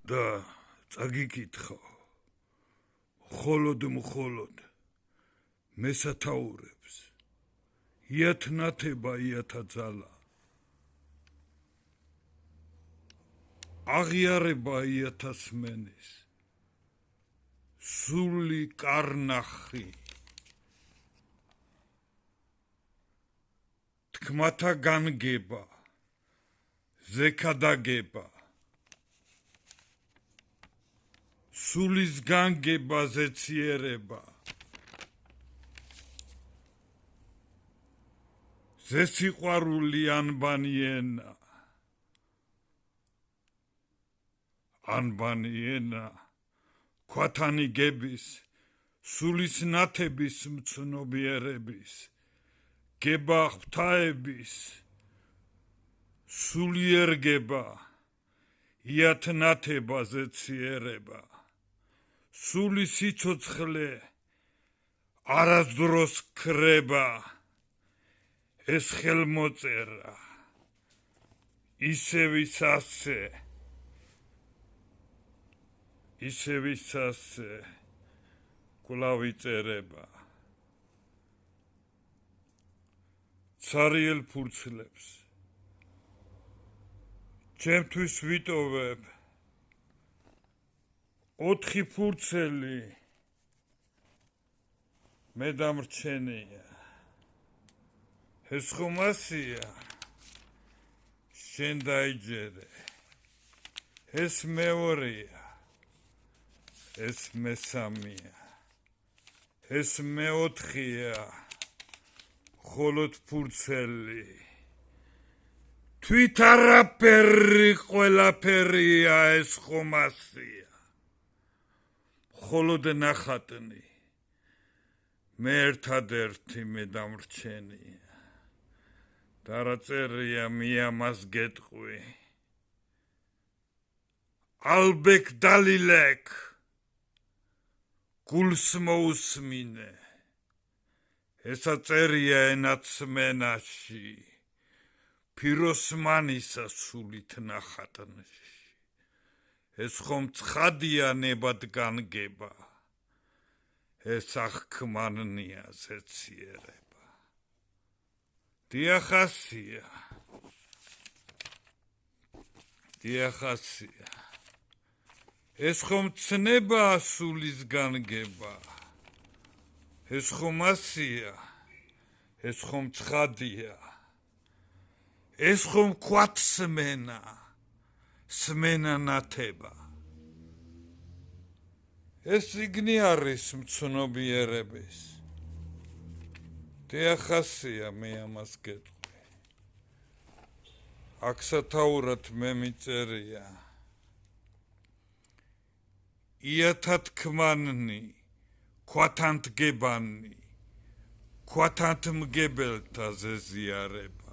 და წაგიკითხო მხოლოდ მესათაურებს იათნათება იათაძალა აღიარება იათასმენის სული კარნახი თქმათა განგება ზექადაგება სულის განგება ზეციერება ზესიყვარული ანბანიენა ქვათანიგების სულის ნათების მცნობიერების გება ღვთაების სულიერგება იათნათება ზეციერება სული სიცოცხლე არასდროს ქრება ეს ხელმოწერა ისევისასე კვლავ იწერება ცარიელ ფურცლებს ჩემთვის ვიტოვებ 4 ფურცელი მე დამრჩენია ეს ხომ ასია შენ დაიჯერე ეს მეორეა ეს მესამეა ეს მეოთხეა მხოლოდ ფურცელი თვით არაფერი ყველაფერია ეს ხომ ასია მხოლოდ ნახატნი მე ერთადერთი მე დამრჩენია და რა წერია მე ამას გეტყვი ალბეკ დალილეკ გულს მოусმინე ესა წერია ენაცმენაში ფიროსმანისა სულით ნახატნში ეს ხომ ცხადია ნებად განგება ეს აღქმანია ზეციერება დიახასია ეს ხომ ცნებაა სულის განგება ეს ხომ ასია ეს ხომ ცხადია ეს ხომ ქვათსმენა სმენა ნათება ეს სიგნი არის მცნობიერების დიახასია მე ამას გეტყვი აქ სათაურად მე მიწერია იათათქმანნი ქვათანთგებანი ქვათანთმგებელთა ზეზიარება